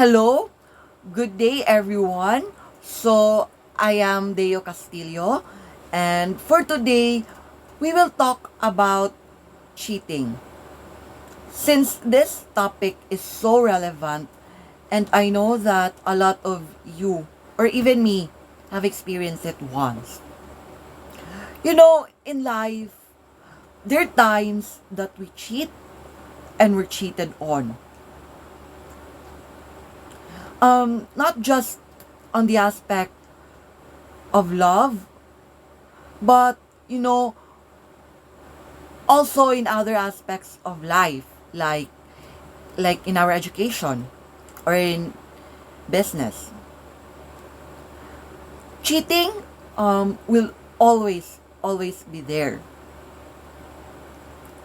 Hello, good day everyone. I am Deo Castillo, and for today, we will talk about cheating. Since this topic is so relevant, and I know that a lot of you, or even me, have experienced it once. In life, there are times that we cheat and we're cheated on. Not just on the aspect of love, but also in other aspects of life, like in our education or in business. Cheating will always be there,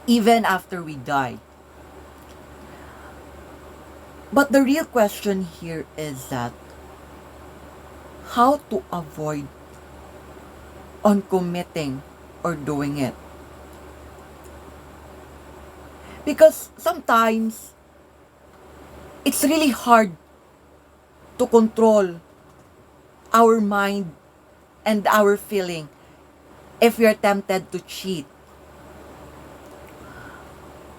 even after we die. But the real question here is that how to avoid on committing or doing it. Because sometimes it's really hard to control our mind and our feeling if we are tempted to cheat.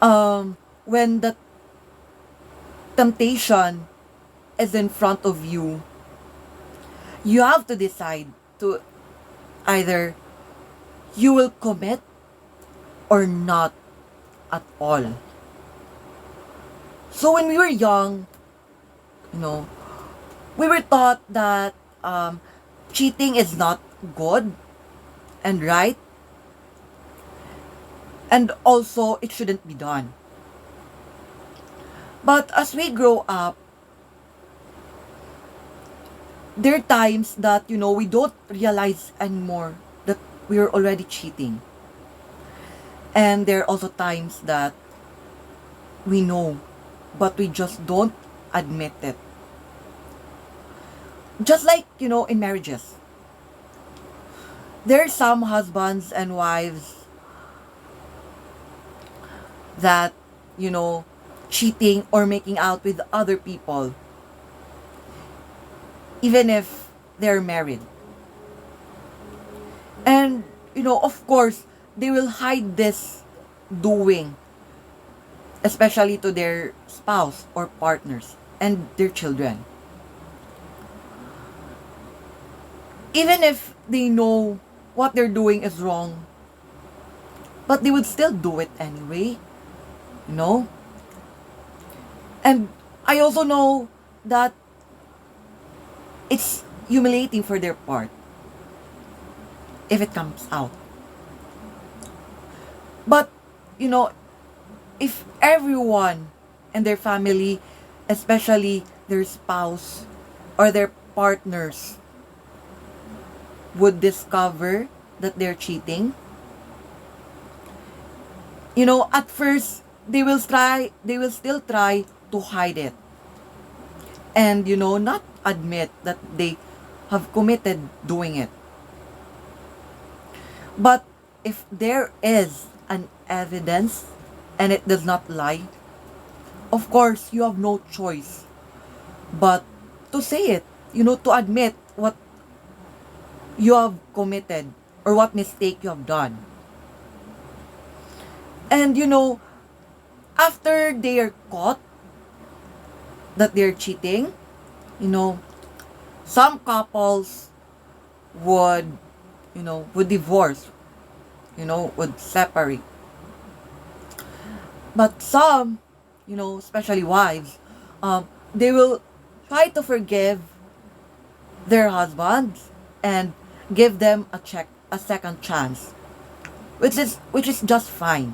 When the temptation is in front of you, you have to decide to either you will commit or not at all. So when we were young, you know, we were taught that cheating is not good and right, and also it shouldn't be done. But as we grow up, there are times that we don't realize anymore that we're already cheating, and there are also times that we know but we just don't admit it. Just like in marriages, there are some husbands and wives that cheating or making out with other people even if they're married. And, of course, they will hide this doing, especially to their spouse or partners and their children. Even if they know what they're doing is wrong, but they would still do it anyway, you know? And I also know that it's humiliating for their part if it comes out. But, if everyone and their family, especially their spouse or their partners, would discover that they're cheating, at first they will still try to hide it and not admit that they have committed doing it. But if there is an evidence and it does not lie, of course you have no choice but to say it, to admit what you have committed or what mistake you have done. And after they are caught that they're cheating, some couples would would divorce, would separate. But some, especially wives, they will try to forgive their husbands and give them a second chance, which is just fine.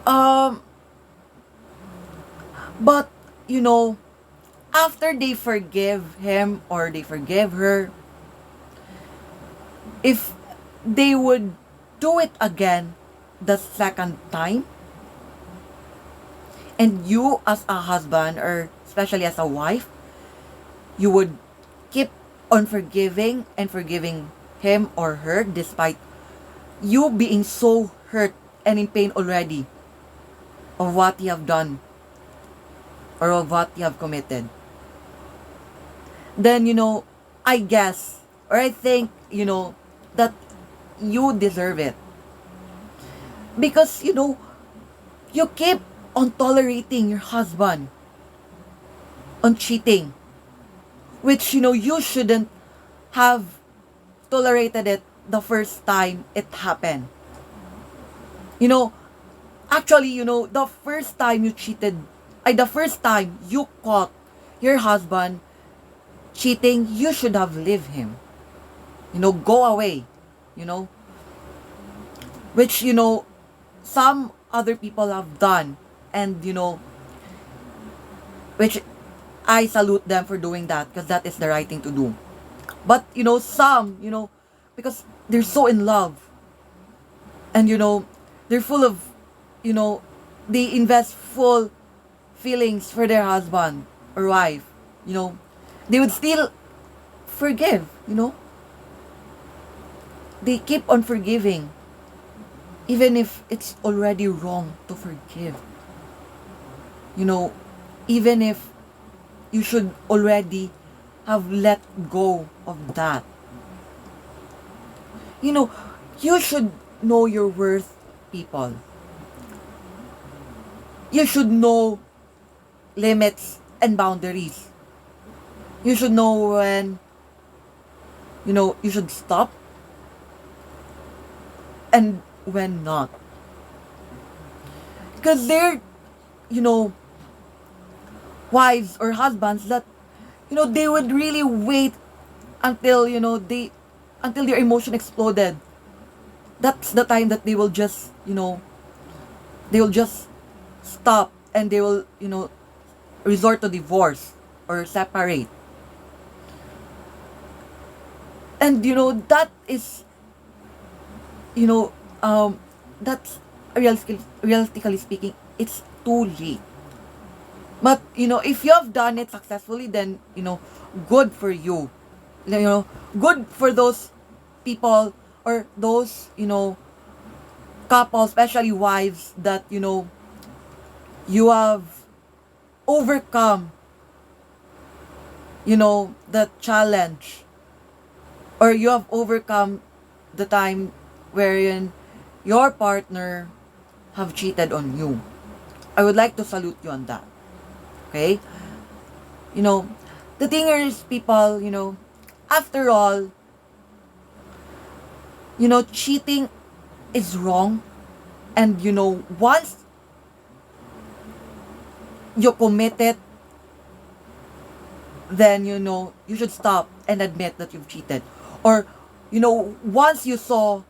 Um, but after they forgive him or they forgive her, if they would do it again the second time, and you as a husband or especially as a wife, you would keep on forgiving and forgiving him or her despite you being so hurt and in pain already of what you have done or of what you have committed, then, I guess, or I think, that you deserve it. Because, you keep on tolerating your husband on cheating, which, you shouldn't have tolerated it the first time it happened. You know, Actually, the first time you cheated, the first time you caught your husband cheating, you should have left him. Go away. You know, which, some other people have done. And, which I salute them for doing that, because that is the right thing to do. But, some, because they're so in love. And, they're full of, you know, they invest full feelings for their husband or wife, they would still forgive, They keep on forgiving, even if it's already wrong to forgive. Even if you should already have let go of that. You should know your worth, people. You should know limits and boundaries. You should know when, you should stop and when not. Because they're, wives or husbands that, they would really wait until, until their emotion exploded. That's the time that they will just, they will just stop, and they will, resort to divorce or separate. And, that is, that's realistically speaking, it's too late. But, if you have done it successfully, then, good for you. Good for those people, or those, couples, especially wives, that, you have overcome, the challenge, or you have overcome the time wherein your partner have cheated on you. I would like to salute you on that. Okay? The thing is, people, after all, cheating is wrong. And, once you commit it, then, you should stop and admit that you've cheated. Or, once you saw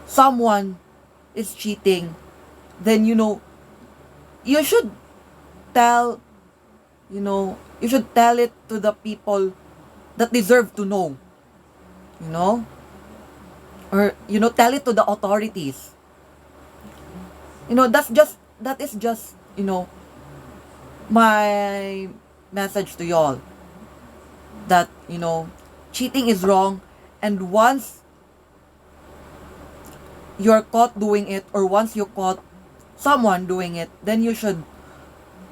someone is cheating, then, you should tell, you should tell it to the people that deserve to know, or, tell it to the authorities. That is just, my message to y'all, that, cheating is wrong. And once you're caught doing it, or once you caught someone doing it, then you should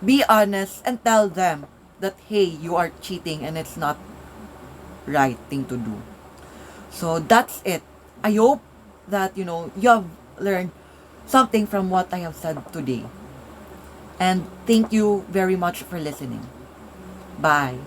be honest and tell them that, hey, you are cheating and it's not right thing to do. So that's it. I hope that, you have learned something from what I have said today. And thank you very much for listening. Bye.